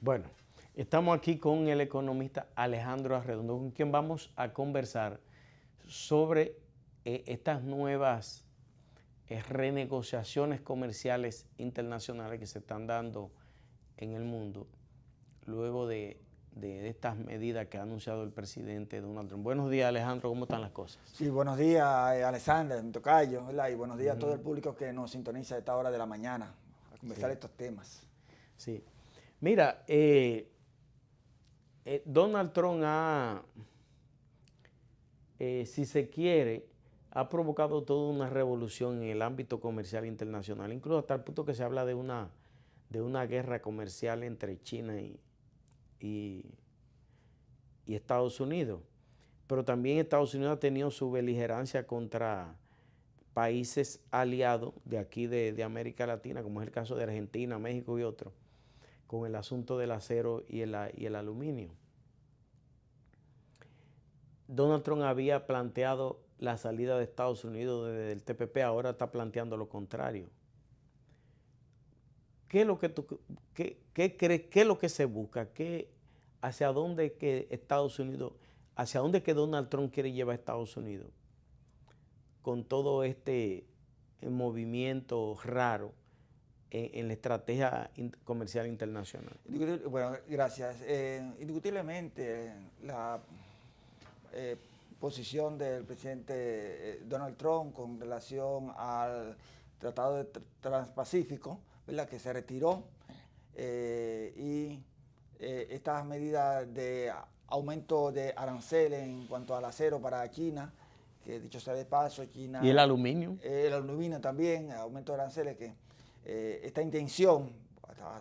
Bueno, estamos aquí con el economista Alejandro Arredondo, con quien vamos a conversar sobre estas nuevas renegociaciones comerciales internacionales que se están dando en el mundo luego de estas medidas que ha anunciado el presidente Donald Trump. Buenos días, Alejandro, ¿cómo están las cosas? Sí, buenos días, Alexander, mi tocayo, ¿verdad? Y buenos días a todo el público que nos sintoniza a esta hora de la mañana a conversar estos temas. Sí. Mira, Donald Trump si se quiere, ha provocado toda una revolución en el ámbito comercial internacional, incluso hasta el punto que se habla de una guerra comercial entre China y Estados Unidos. Pero también Estados Unidos ha tenido su beligerancia contra países aliados de aquí de América Latina, como es el caso de Argentina, México y otros, con el asunto del acero y el aluminio. Donald Trump había planteado la salida de Estados Unidos desde el TPP, ahora está planteando lo contrario. ¿Qué es lo que qué crees, qué es lo que se busca? ¿Hacia dónde que Estados Unidos, hacia dónde que Donald Trump quiere llevar a Estados Unidos con todo este movimiento raro en la estrategia comercial internacional? Bueno, gracias. Indiscutiblemente, la posición del presidente Donald Trump con relación al Tratado de Transpacífico, ¿verdad?, que se retiró, y estas medidas de aumento de aranceles en cuanto al acero para China, que dicho sea de paso, China... ¿Y el aluminio? El aluminio también, aumento de aranceles, que esta intención,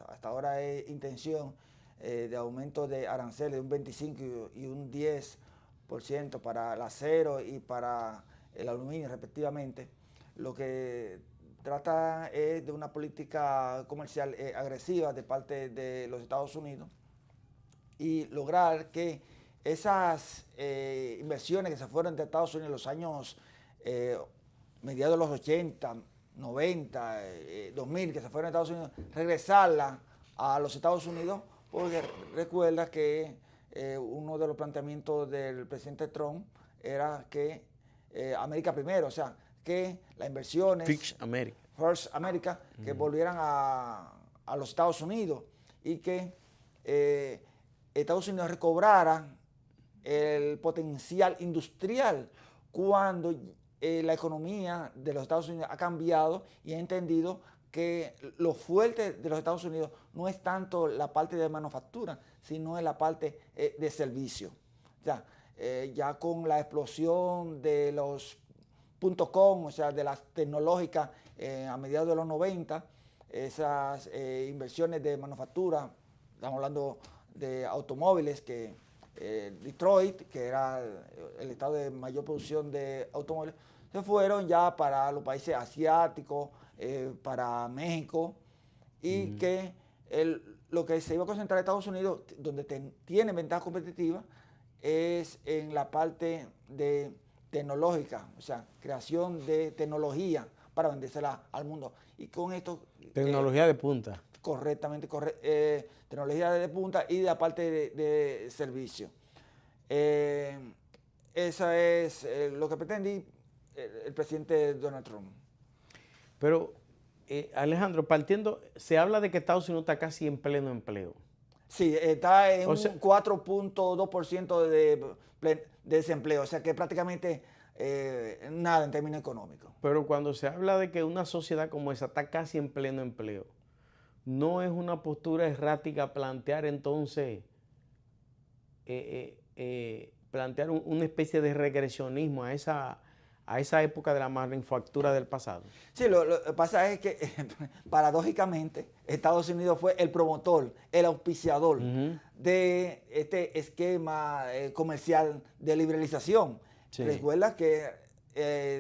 hasta ahora es intención de aumento de aranceles de un 25 y un 10% para el acero y para el aluminio respectivamente, lo que trata es de una política comercial agresiva de parte de los Estados Unidos y lograr que esas inversiones que se fueron de Estados Unidos en los años mediados de los 80, 90, 2000, que se fueron a Estados Unidos, regresarla a los Estados Unidos, porque recuerda que uno de los planteamientos del presidente Trump era que América primero, o sea, que las inversiones First America, que volvieran a los Estados Unidos y que Estados Unidos recobrara el potencial industrial cuando la economía de los Estados Unidos ha cambiado y ha entendido que lo fuerte de los Estados Unidos no es tanto la parte de manufactura, sino es la parte de servicio. Ya con la explosión de los .com, o sea, de las tecnológicas a mediados de los 90, esas inversiones de manufactura, estamos hablando de automóviles, que Detroit, que era el estado de mayor producción de automóviles, se fueron ya para los países asiáticos, para México, y que lo que se iba a concentrar en Estados Unidos, donde tiene ventaja competitiva, es en la parte de tecnológica, o sea, creación de tecnología para vendérsela al mundo. Y con esto... Tecnología de punta. Correctamente, tecnología de punta y de la parte de servicio. Eso es lo que pretende el presidente Donald Trump. Pero, Alejandro, se habla de que Estados Unidos está casi en pleno empleo. Sí, está en un 4.2% de desempleo, o sea que prácticamente nada en términos económicos. Pero cuando se habla de que una sociedad como esa está casi en pleno empleo, ¿no es una postura errática plantear entonces, plantear una especie de regresionismo a esa época de la manufactura del pasado? Sí, lo que pasa es que paradójicamente Estados Unidos fue el promotor, el auspiciador de este esquema comercial de liberalización. Sí. Recuerda que...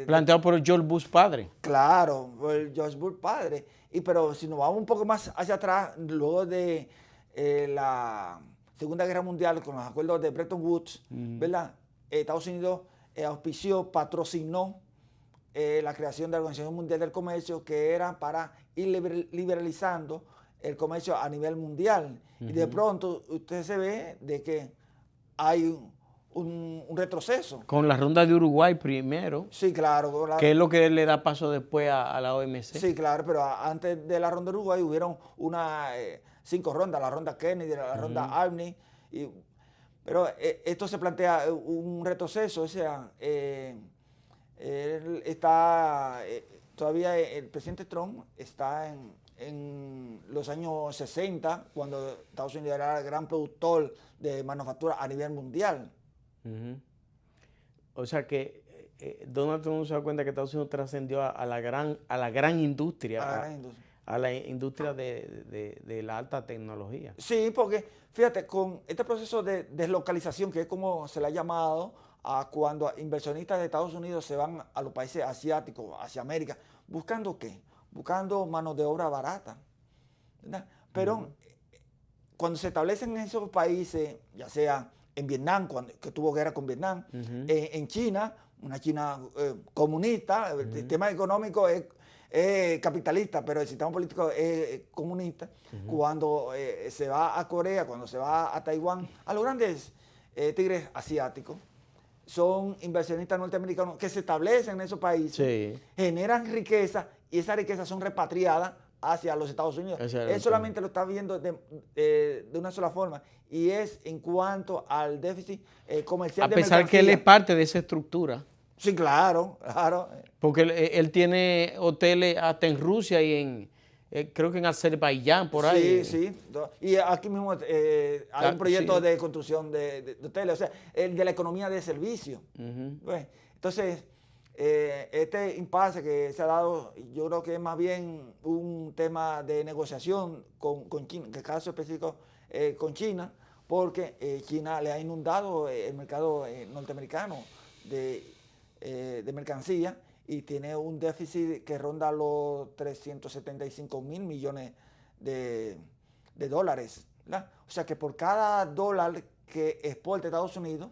planteado por George Bush padre. Claro, por George Bush padre. Pero si nos vamos un poco más hacia atrás, luego de la Segunda Guerra Mundial, con los acuerdos de Bretton Woods, ¿verdad? Estados Unidos auspició, patrocinó la creación de la Organización Mundial del Comercio, que era para ir liberalizando el comercio a nivel mundial. Y de pronto usted se ve de que hay un retroceso. Con la ronda de Uruguay primero. Sí, claro. Que es lo que le da paso después a la OMC. Sí, claro, pero antes de la ronda de Uruguay hubieron 5 rondas, la ronda Kennedy, la ronda Albany, pero esto se plantea un retroceso, o sea, él está, todavía el presidente Trump está en los años 60, cuando Estados Unidos era el gran productor de manufactura a nivel mundial. O sea que Donald Trump se da cuenta que Estados Unidos trascendió a la gran industria, a la industria de la alta tecnología. Sí, porque fíjate, con este proceso de deslocalización, que es como se le ha llamado, a cuando inversionistas de Estados Unidos se van a los países asiáticos, hacia América, ¿buscando qué? Buscando mano de obra barata, ¿verdad? Pero cuando se establecen en esos países, ya sea en Vietnam, que tuvo guerra con Vietnam, en China, una China comunista, el sistema económico es capitalista, pero el sistema político es comunista. Cuando se va a Corea, cuando se va a Taiwán, a los grandes tigres asiáticos, son inversionistas norteamericanos que se establecen en esos países, generan riqueza y esas riquezas son repatriadas hacia los Estados Unidos. Él solamente lo está viendo de una sola forma, y es en cuanto al déficit comercial de mercancía. A pesar que él es parte de esa estructura. Sí, claro, claro. Porque él tiene hoteles hasta en Rusia y creo que en Azerbaiyán, por ahí. Sí, sí. Y aquí mismo hay un proyecto de construcción de hoteles, o sea, el de la economía de servicio. Bueno, entonces, este impasse que se ha dado, yo creo que es más bien un tema de negociación con China, en el caso específico con China, porque China le ha inundado el mercado norteamericano de mercancía, y tiene un déficit que ronda los 375 mil millones de dólares, ¿verdad? O sea que por cada dólar que exporta Estados Unidos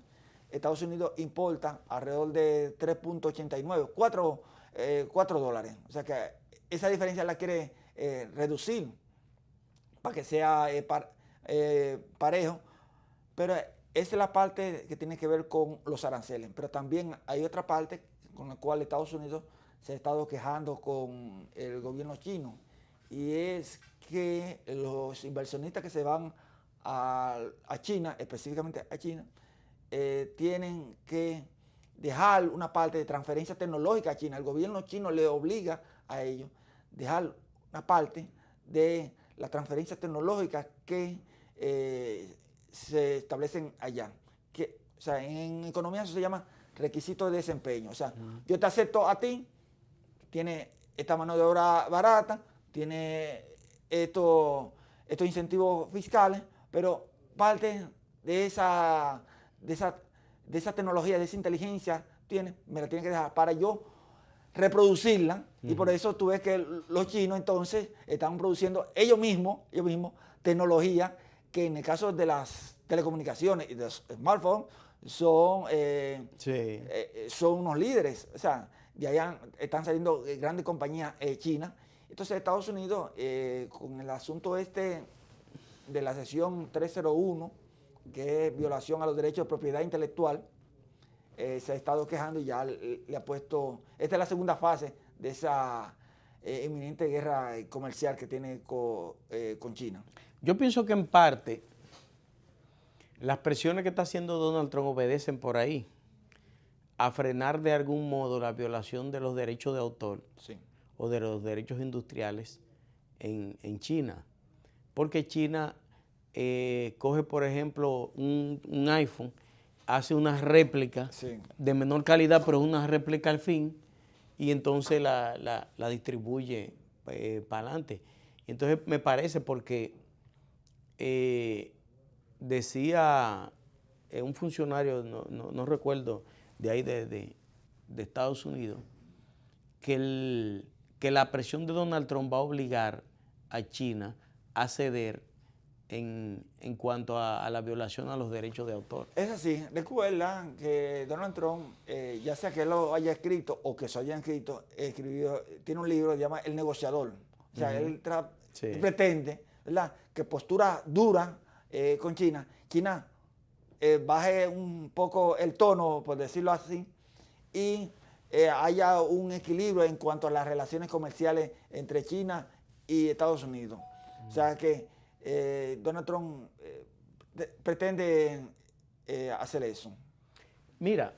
importa alrededor de 3.89, 4 dólares. O sea que esa diferencia la quiere reducir para que sea parejo, pero esa es la parte que tiene que ver con los aranceles. Pero también hay otra parte con la cual Estados Unidos se ha estado quejando con el gobierno chino, y es que los inversionistas que se van a China, específicamente a China, tienen que dejar una parte de transferencia tecnológica a China. El gobierno chino le obliga a ellos dejar una parte de la transferencia tecnológica que se establecen allá. O sea, en economía eso se llama requisito de desempeño. O sea, yo te acepto a ti, tiene esta mano de obra barata, tiene estos incentivos fiscales, pero parte de esa tecnología, de esa inteligencia, me la tiene que dejar para yo reproducirla. Y por eso tú ves que los chinos entonces están produciendo ellos mismos tecnología que en el caso de las telecomunicaciones y de los smartphones son unos líderes. O sea, de allá están saliendo grandes compañías chinas. Entonces Estados Unidos, con el asunto de la sección 301, que es violación a los derechos de propiedad intelectual, se ha estado quejando y ya le ha puesto, esta es la segunda fase de esa inminente guerra comercial que tiene con China. Yo pienso que en parte las presiones que está haciendo Donald Trump obedecen por ahí a frenar de algún modo la violación de los derechos de autor o de los derechos industriales en China. Porque China coge, por ejemplo, un iPhone, hace una réplica de menor calidad, pero una réplica al fin, y entonces la distribuye para adelante. Entonces me parece porque decía un funcionario, no recuerdo, de ahí de Estados Unidos, que la presión de Donald Trump va a obligar a China a ceder en cuanto a la violación a los derechos de autor. Es así. Recuerda que Donald Trump, ya sea que él lo haya escrito o que se haya escrito, tiene un libro que se llama El Negociador. O sea, él pretende ¿verdad?, que postura dura con China, China baje un poco el tono, por decirlo así, y haya un equilibrio en cuanto a las relaciones comerciales entre China y Estados Unidos. O sea que Donald Trump pretende hacer eso. Mira,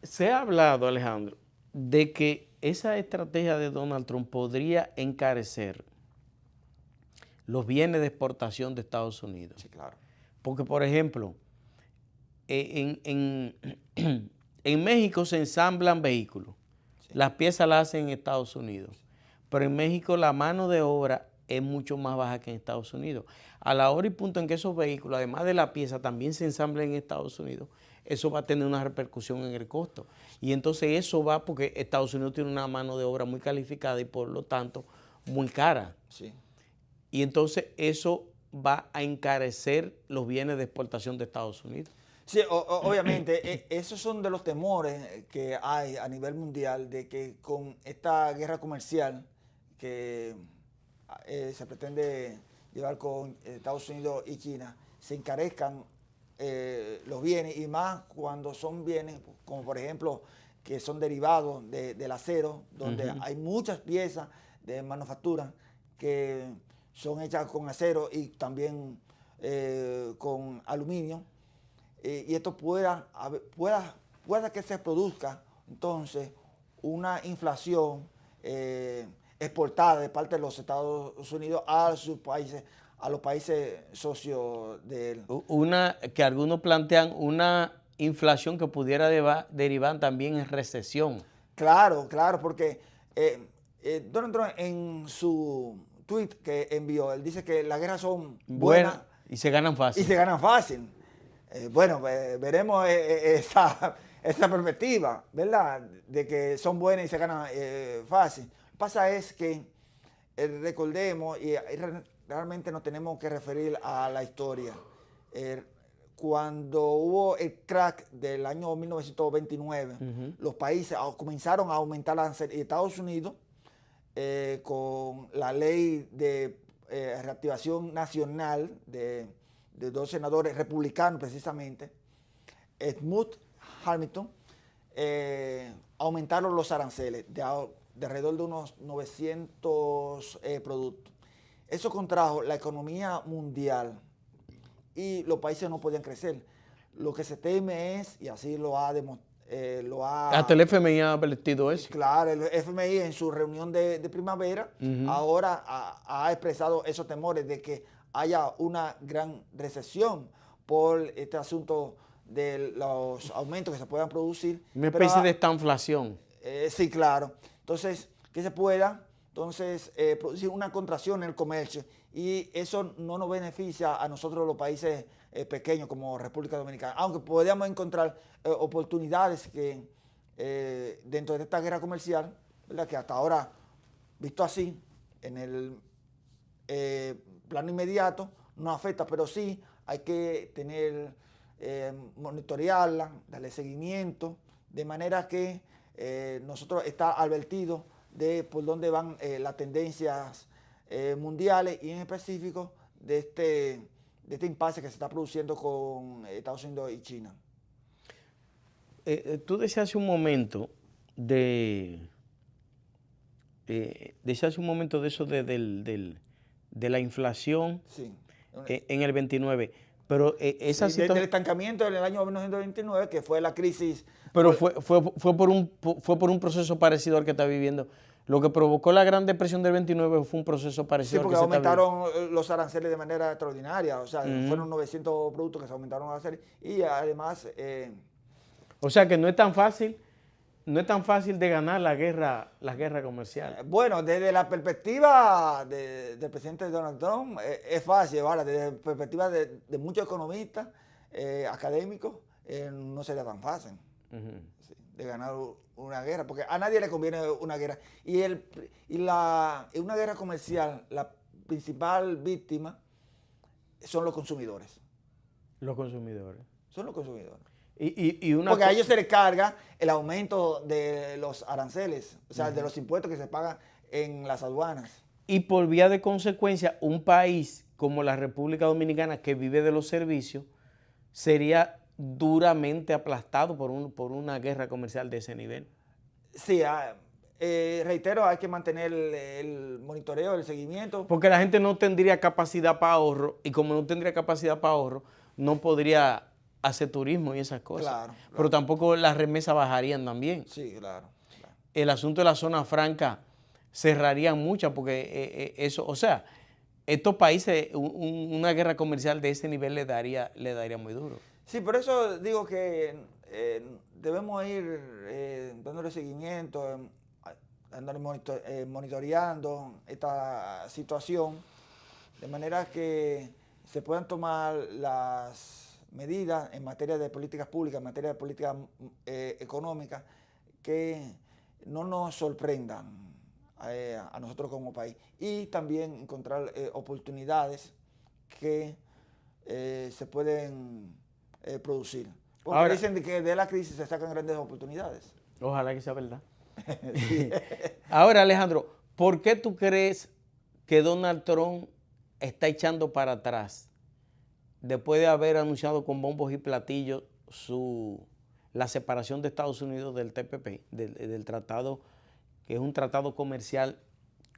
se ha hablado, Alejandro, de que esa estrategia de Donald Trump podría encarecer los bienes de exportación de Estados Unidos. Sí, claro. Porque, por ejemplo, en México se ensamblan vehículos. Sí. Las piezas las hacen en Estados Unidos. Pero en México la mano de obra es mucho más baja que en Estados Unidos. A la hora y punto en que esos vehículos, además de la pieza, también se ensamblan en Estados Unidos, eso va a tener una repercusión en el costo. Y entonces eso va porque Estados Unidos tiene una mano de obra muy calificada y por lo tanto muy cara. Sí. Y entonces eso va a encarecer los bienes de exportación de Estados Unidos. Sí, obviamente, esos son de los temores que hay a nivel mundial, de que con esta guerra comercial que se pretende llevar con Estados Unidos y China, se encarezcan los bienes, y más cuando son bienes como por ejemplo que son derivados del acero, donde hay muchas piezas de manufactura que son hechas con acero y también con aluminio, y esto pueda que se produzca entonces una inflación exportada de parte de los Estados Unidos a sus países, a los países socios de él. Que algunos plantean una inflación que pudiera derivar también en recesión. Claro, claro, porque Donald Trump en su tweet que envió, él dice que las guerras son buenas y se ganan fácil. Y se ganan fácil. Bueno, veremos esa perspectiva, ¿verdad? De que son buenas y se ganan fácil. Lo que pasa es que recordemos, y realmente nos tenemos que referir a la historia. Cuando hubo el crack del año 1929, los países comenzaron a aumentar las aranceles. Y Estados Unidos, con la ley de reactivación nacional de dos senadores republicanos precisamente, Smoot Hamilton, aumentaron los aranceles de alrededor de unos 900 productos. Eso contrajo la economía mundial y los países no podían crecer. Lo que se teme es, y así lo ha demostrado, hasta el FMI ha advertido eso. Claro, el FMI en su reunión de primavera ahora ha expresado esos temores de que haya una gran recesión por este asunto de los aumentos que se puedan producir. Una especie de estanflación. Sí, claro. Entonces, que se pueda producir una contracción en el comercio, y eso no nos beneficia a nosotros los países pequeños como República Dominicana, aunque podríamos encontrar oportunidades que dentro de esta guerra comercial, ¿verdad?, que hasta ahora, visto así, en el plano inmediato, no afecta, pero sí hay que tener, monitorearla, darle seguimiento, de manera que nosotros está advertido de por dónde van las tendencias mundiales, y en específico de este impasse que se está produciendo con Estados Unidos y China. Tú decías hace un momento de eso de la inflación, sí, en el 29, pero esa sí, del estancamiento en el año 1929, que fue la crisis. Pero fue por un proceso parecido al que está viviendo. Lo que provocó la Gran Depresión del 29 fue un proceso parecido al que se está viviendo. Sí, porque aumentaron los aranceles de manera extraordinaria. O sea, fueron 900 productos que se aumentaron los aranceles. Y además... o sea que no es tan fácil de ganar la guerra comercial. Bueno, desde la perspectiva del presidente Donald Trump es fácil, ¿vale? Desde la perspectiva de muchos economistas, académicos, no sería tan fácil. Sí, de ganar una guerra, porque a nadie le conviene una guerra. Y una guerra comercial, la principal víctima son los consumidores. Los consumidores. Son los consumidores. Porque a ellos se les carga el aumento de los aranceles, o sea, de los impuestos que se pagan en las aduanas. y por vía de consecuencia un país como la República Dominicana, que vive de los servicios, sería duramente aplastado por una guerra comercial de ese nivel. Sí, reitero, hay que mantener el monitoreo, el seguimiento. Porque la gente no tendría capacidad para ahorro, y como no tendría capacidad para ahorro, no podría hacer turismo y esas cosas. Claro. Pero tampoco las remesas bajarían también. Sí, claro. El asunto de la zona franca cerrarían muchas, porque eso, o sea, estos países, una guerra comercial de ese nivel le daría muy duro. Sí, por eso digo que debemos ir dándole seguimiento, monitoreando esta situación, de manera que se puedan tomar las medidas en materia de políticas públicas, en materia de política económica, que no nos sorprendan a nosotros como país, y también encontrar oportunidades que se pueden producir. Porque ahora dicen que de la crisis se sacan grandes oportunidades. Ojalá que sea verdad. Sí. Ahora, Alejandro, ¿por qué tú crees que Donald Trump está echando para atrás después de haber anunciado con bombos y platillos la separación de Estados Unidos del TPP, del tratado, que es un tratado comercial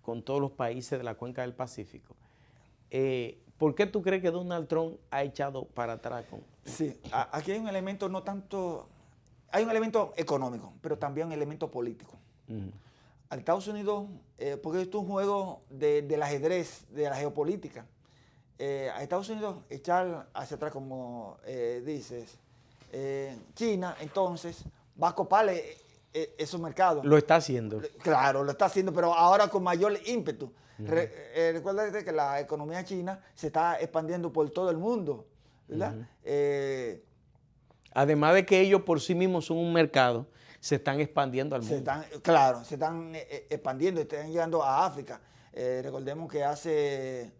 con todos los países de la cuenca del Pacífico? ¿Por qué tú crees que Donald Trump ha echado para atrás? Sí, aquí hay un elemento no tanto, hay un elemento económico, pero también un elemento político. A Estados Unidos, porque esto es un juego del ajedrez, de la geopolítica. A Estados Unidos echar hacia atrás, como dices, China entonces va a coparle esos mercados. Lo está haciendo. Claro, lo está haciendo, pero ahora con mayor ímpetu. Recuerda que la economía china se está expandiendo por todo el mundo, ¿verdad? Además de que ellos por sí mismos son un mercado, se están expandiendo al mundo. Se están expandiendo, están llegando a África. Recordemos que hace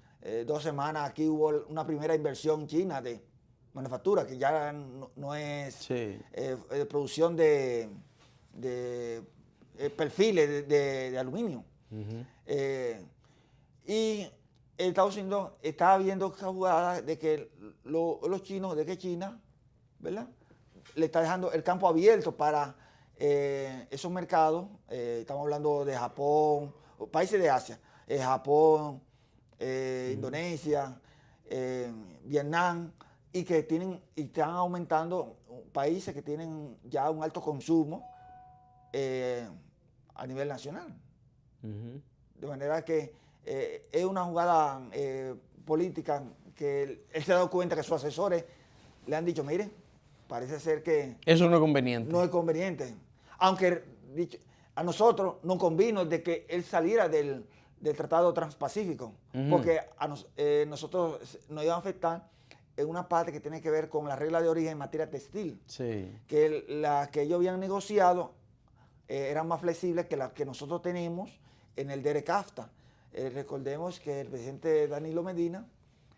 2 semanas aquí hubo una primera inversión china de manufactura, que ya no es producción de perfiles de aluminio. Y Estados Unidos está viendo esa jugada de que los chinos, de que China, ¿verdad?, le está dejando el campo abierto para esos mercados. Estamos hablando de Japón, países de Asia, Japón, Indonesia, Vietnam, y que están aumentando países que tienen ya un alto consumo a nivel nacional. De manera que es una jugada política que él se ha dado cuenta que sus asesores le han dicho, miren, parece ser que eso no es conveniente. No es conveniente. Aunque a nosotros nos convino de que él saliera del Tratado Transpacífico, porque a nosotros nos iba a afectar en una parte que tiene que ver con la regla de origen en materia textil, que las que ellos habían negociado eran más flexibles que las que nosotros tenemos en el DERECAFTA. Recordemos que el presidente Danilo Medina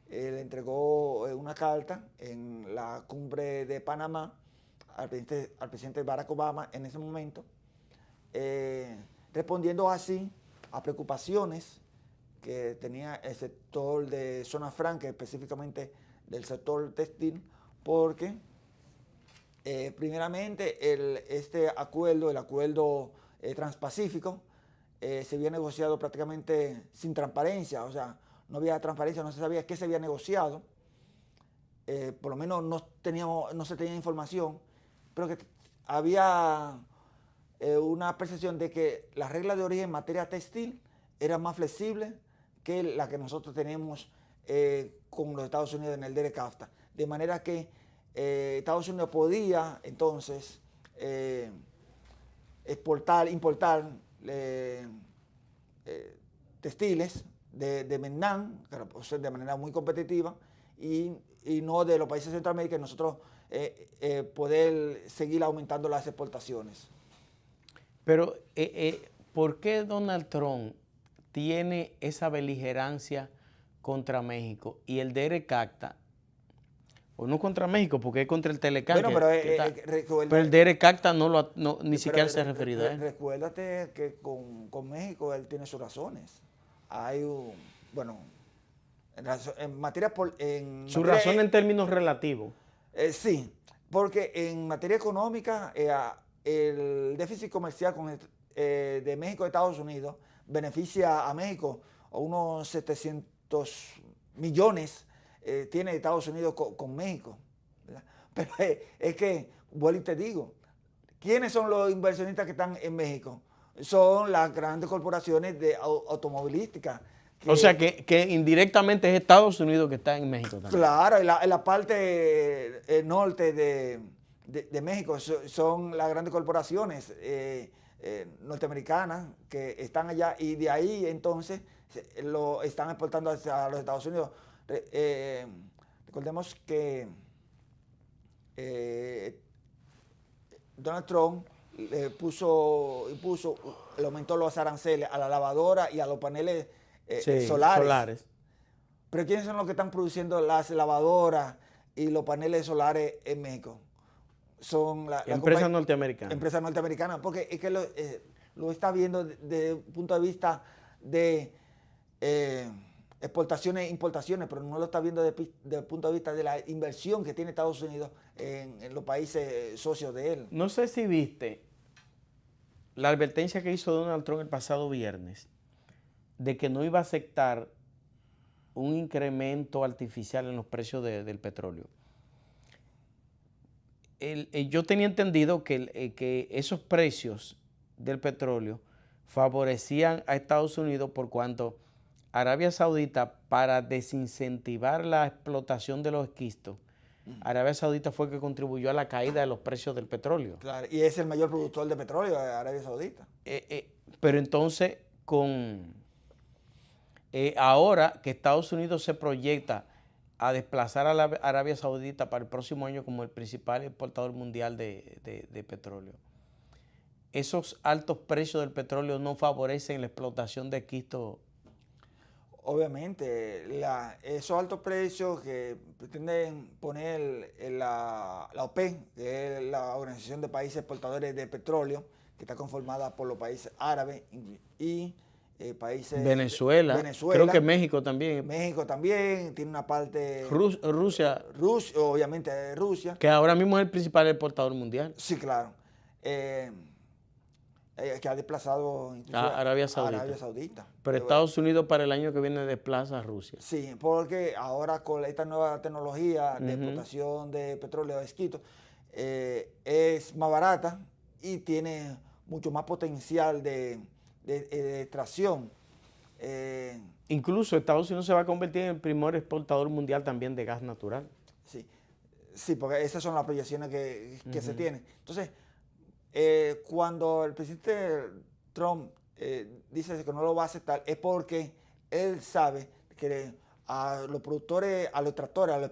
le entregó una carta en la cumbre de Panamá al presidente Barack Obama en ese momento, respondiendo así a preocupaciones que tenía el sector de zona franca, específicamente del sector textil, porque primeramente este acuerdo, el acuerdo transpacífico, se había negociado prácticamente sin transparencia, o sea, no había transparencia, no se sabía qué se había negociado, por lo menos no se tenía información, pero que había una percepción de que las reglas de origen en materia textil eran más flexibles que la que nosotros tenemos con los Estados Unidos en el DERECAFTA. De manera que Estados Unidos podía entonces importar textiles de Vietnam, de manera muy competitiva, y no de los países de Centroamérica, y nosotros poder seguir aumentando las exportaciones. Pero, ¿por qué Donald Trump tiene esa beligerancia contra México y el DERECAFTA? O no contra México, porque es contra el Telecán. Bueno, pero el DERECAFTA ni siquiera se ha referido a él. Recuérdate que con México él tiene sus razones. hay bueno, en materia... Su razón en términos relativos. Sí, porque en materia económica el déficit comercial de México y Estados Unidos beneficia a México a unos 700 millones tiene Estados Unidos con México, ¿verdad? Pero es que, vuelvo y te digo, ¿quiénes son los inversionistas que están en México? Son las grandes corporaciones automovilísticas. O sea que indirectamente es Estados Unidos que está en México también. Claro, en la parte norte de México son las grandes corporaciones norteamericanas que están allá y de ahí entonces lo están exportando hacia los Estados Unidos. Recordemos que Donald Trump le aumentó los aranceles a la lavadora y a los paneles solares. Pero ¿quiénes son los que están produciendo las lavadoras y los paneles solares en México? Son las empresas norteamericanas. Empresas norteamericanas, porque es que lo está viendo desde el punto de vista de exportaciones e importaciones, pero no lo está viendo desde el punto de vista de la inversión que tiene Estados Unidos en los países socios de él. No sé si viste la advertencia que hizo Donald Trump el pasado viernes de que no iba a aceptar un incremento artificial en los precios del petróleo. Yo tenía entendido que esos precios del petróleo favorecían a Estados Unidos por cuanto Arabia Saudita, para desincentivar la explotación de los esquistos, Arabia Saudita fue que contribuyó a la caída de los precios del petróleo. Claro, y es el mayor productor de petróleo de Arabia Saudita. Pero entonces, ahora que Estados Unidos se proyecta a desplazar a la Arabia Saudita para el próximo año como el principal exportador mundial de petróleo, esos altos precios del petróleo no favorecen la explotación de esquistos. Obviamente, esos altos precios que pretenden poner la OPEC, que es la Organización de Países Exportadores de Petróleo, que está conformada por los países árabes y países... Venezuela, creo que México también. México también, tiene una parte... Rusia, obviamente Rusia. Que ahora mismo es el principal exportador mundial. Sí, claro. Que ha desplazado a Arabia Saudita. Pero Estados Unidos para el año que viene desplaza a Rusia. Sí, porque ahora con esta nueva tecnología de explotación de petróleo de esquisto es más barata y tiene mucho más potencial de extracción. Incluso Estados Unidos se va a convertir en el primer exportador mundial también de gas natural. Sí, porque esas son las proyecciones que se tienen. Entonces, cuando el presidente Trump dice que no lo va a aceptar, es porque él sabe que a los productores, a los extractores, a los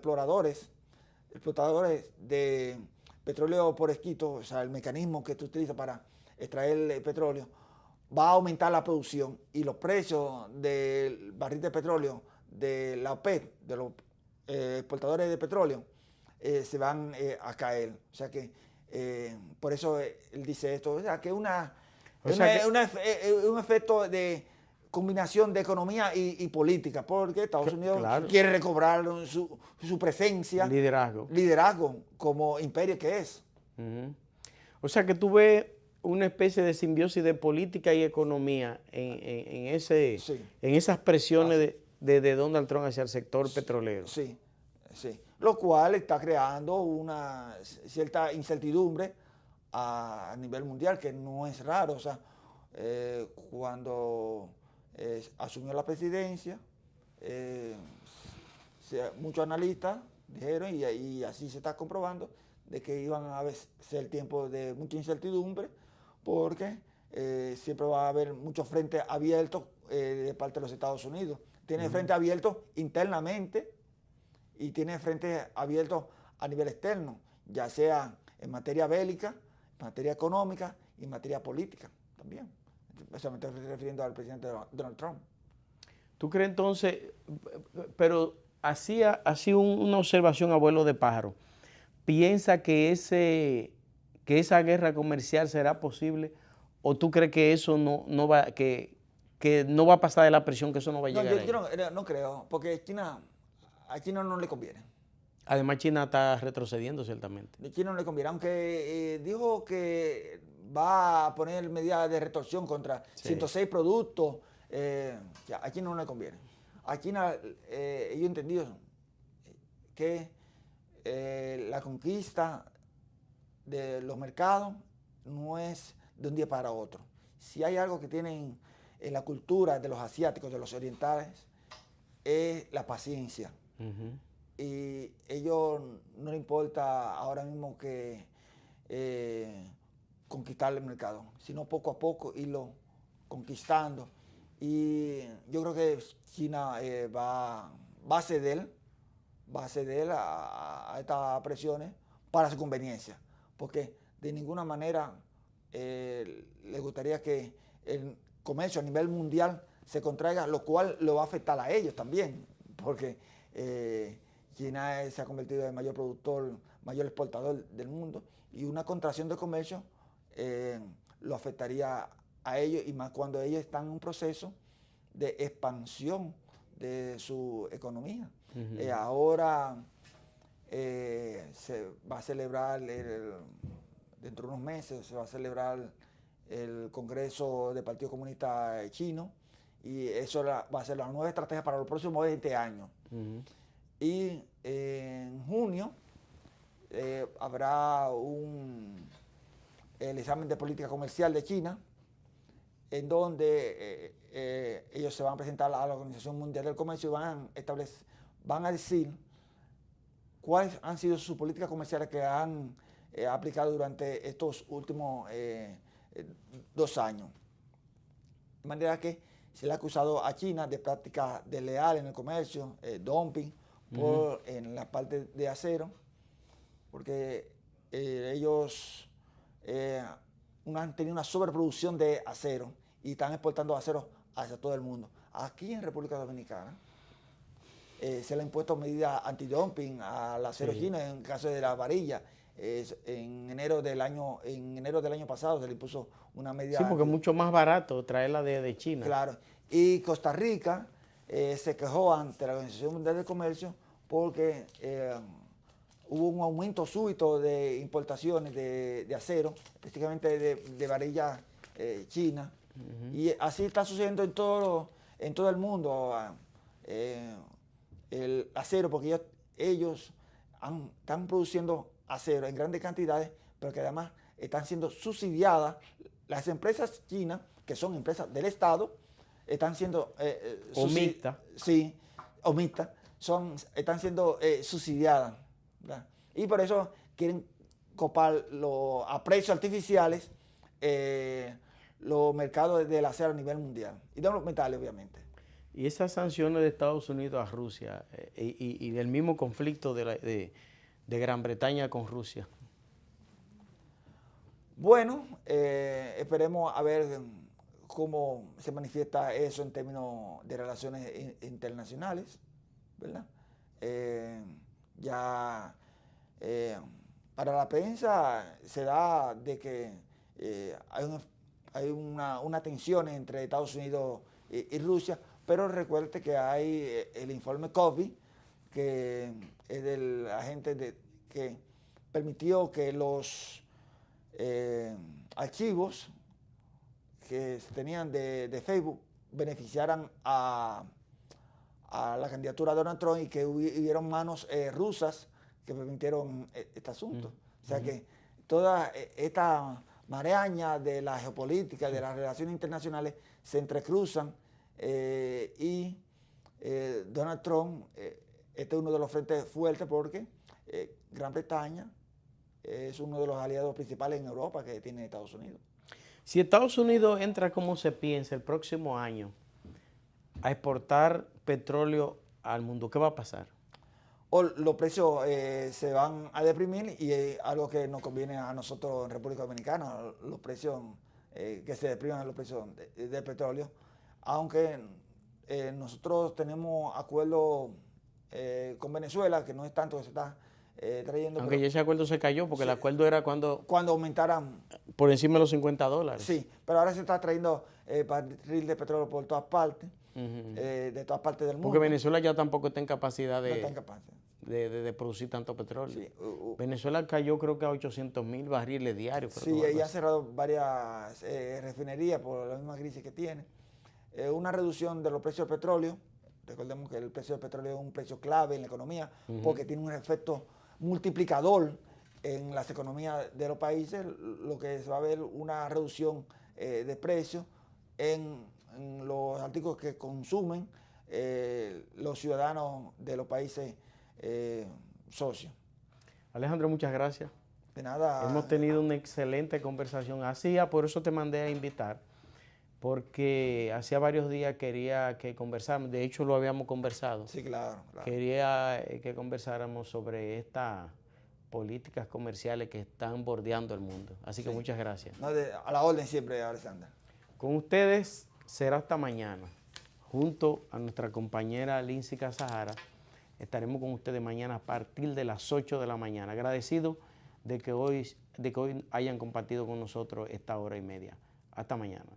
explotadores de petróleo por esquisto, o sea, el mecanismo que tú utilizas para extraer el petróleo, va a aumentar la producción y los precios del barril de petróleo de la OPEC, de los exportadores de petróleo, se van a caer. O sea que por eso él dice esto, o sea que un efecto de combinación de economía y política, porque Estados Unidos quiere recobrar su presencia, liderazgo como imperio que es. O sea que tú ves una especie de simbiosis de política y economía en esas presiones de Donald Trump hacia el sector petrolero. Sí. Lo cual está creando una cierta incertidumbre a nivel mundial, que no es raro. O sea, cuando asumió la presidencia, muchos analistas dijeron, y así se está comprobando, de que iban a ser tiempos de mucha incertidumbre, porque siempre va a haber muchos frentes abiertos de parte de los Estados Unidos. Tiene frentes abiertos internamente, y tiene frentes abiertos a nivel externo, ya sea en materia bélica, en materia económica y en materia política también. Eso me estoy refiriendo al presidente Donald Trump. ¿Tú crees entonces, pero así una observación a vuelo de pájaro, piensa que esa guerra comercial será posible o tú crees que eso no va, que que no va a pasar de la presión, que eso no va a No, llegar ahí. yo no creo, porque a China no le conviene. Además, China está retrocediendo ciertamente. A China no le conviene, aunque dijo que va a poner medidas de retorsión contra 106 productos, a China no le conviene. A China, ellos entendido que la conquista de los mercados no es de un día para otro. Si hay algo que tienen en la cultura de los asiáticos, de los orientales, es la paciencia. Y ellos no les importa ahora mismo que conquistar el mercado, sino poco a poco irlo conquistando. Y yo creo que China va a ceder a estas presiones para su conveniencia, porque de ninguna manera le gustaría que el comercio a nivel mundial se contraiga, lo cual lo va a afectar a ellos también, porque China se ha convertido en el mayor productor, mayor exportador del mundo, y una contracción del comercio lo afectaría a ellos, y más cuando ellos están en un proceso de expansión de su economía. Ahora se va a celebrar, dentro de unos meses, se va a celebrar el Congreso del Partido Comunista Chino, y eso va a ser la nueva estrategia para los próximos 20 años. Y en junio habrá el examen de política comercial de China, en donde ellos se van a presentar a la Organización Mundial del Comercio y van a decir cuáles han sido sus políticas comerciales que han aplicado durante estos últimos 2 años. De manera que se le ha acusado a China de prácticas desleales en el comercio, dumping, en la parte de acero, porque ellos han tenido una sobreproducción de acero y están exportando acero hacia todo el mundo. Aquí en República Dominicana se le han impuesto medidas antidumping al acero chino en el caso de la varilla. En enero del año pasado se le impuso una medida. Sí, porque es mucho más barato traerla de China. Claro. Y Costa Rica se quejó ante la Organización Mundial del Comercio porque hubo un aumento súbito de importaciones de acero, específicamente de varilla china. Y así está sucediendo en todo el mundo. El acero, porque ellos están produciendo acero en grandes cantidades, pero que además están siendo subsidiadas. Las empresas chinas, que son empresas del Estado, están siendo mixtas. Sí, o mixtas, están siendo subsidiadas, ¿verdad? Y por eso quieren copar a precios artificiales los mercados del acero a nivel mundial y de los metales, obviamente. Y esas sanciones de Estados Unidos a Rusia y el mismo conflicto de Gran Bretaña con Rusia. Bueno, esperemos a ver cómo se manifiesta eso en términos de relaciones internacionales, ¿verdad? Para la prensa se da de que hay una tensión entre Estados Unidos y Rusia, pero recuerde que hay el informe Comey, que es del agente que permitió que los archivos que se tenían de Facebook beneficiaran a la candidatura de Donald Trump y que hubieron manos rusas que permitieron este asunto. O sea que toda esta maraña de la geopolítica, de las relaciones internacionales, se entrecruzan y Donald Trump, este es uno de los frentes fuertes porque Gran Bretaña es uno de los aliados principales en Europa que tiene Estados Unidos. Si Estados Unidos entra como se piensa el próximo año a exportar petróleo al mundo, ¿qué va a pasar? Los precios se van a deprimir y es algo que nos conviene a nosotros en República Dominicana, los precios que se depriman los precios del petróleo, aunque nosotros tenemos acuerdos con Venezuela, que no es tanto que se está trayendo. Aunque ya ese acuerdo se cayó, porque sí, el acuerdo era cuando aumentaran por encima de los $50. Sí, pero ahora se está trayendo barril de petróleo por todas partes, de todas partes del mundo. Porque Venezuela ya tampoco está en capacidad no está en capacidad. de producir tanto petróleo. Sí, Venezuela cayó creo que a 800,000 barriles diarios. Sí, y ha cerrado varias refinerías por la misma crisis que tiene. Una reducción de los precios del petróleo. Recordemos que el precio del petróleo es un precio clave en la economía porque tiene un efecto multiplicador en las economías de los países, lo que se va a ver una reducción de precios en los artículos que consumen los ciudadanos de los países socios. Alejandro, muchas gracias. De nada. Hemos tenido una excelente conversación. Por eso te mandé a invitar, porque hacía varios días quería que conversáramos. De hecho, lo habíamos conversado. Sí, claro. Quería que conversáramos sobre estas políticas comerciales que están bordeando el mundo. Así que muchas gracias. No, a la orden siempre, Alexander. Con ustedes será hasta mañana. Junto a nuestra compañera Lindsay Casajara, estaremos con ustedes mañana a partir de las 8 de la mañana. Agradecido de que hoy hayan compartido con nosotros esta hora y media. Hasta mañana.